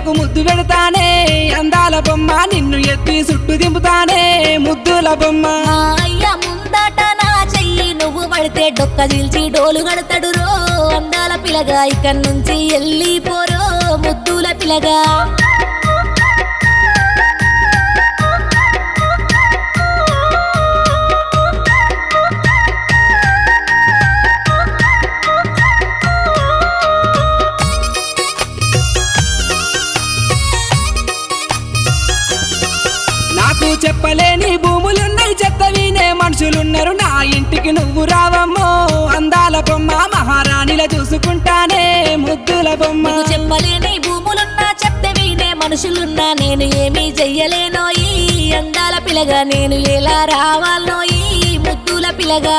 పిల్లకు ముద్దు పెడతానే అందాల బొమ్మ నిన్ను ఎత్తి చుట్టూ దింపుతానే ముద్దుల బొమ్మ అయ్యా ముందట నా చెయ్యి నువ్వు పడితే డొక్క చీల్చి డోలు గడతడు రో అందాల పిలగా ఇక్కడి నుంచి వెళ్ళిపోరో ముద్దుల పిలగా నాకు చెప్పలేని భూములున్నాయి చెత్తవినే మనుషులున్నారు నా ఇంటికి నువ్వు రావమ్మో అందాల బొమ్మ మహారాణిలా చూసుకుంటానే ముద్దుల బొమ్మ నీకు చెప్పలేని భూములున్నా చెప్తే వినే మనుషులున్నా నేను ఏమీ చెయ్యలేనో ఈ అందాల పిలగా నేను ఎలా రావాలనో ఈ ముద్దుల పిలగా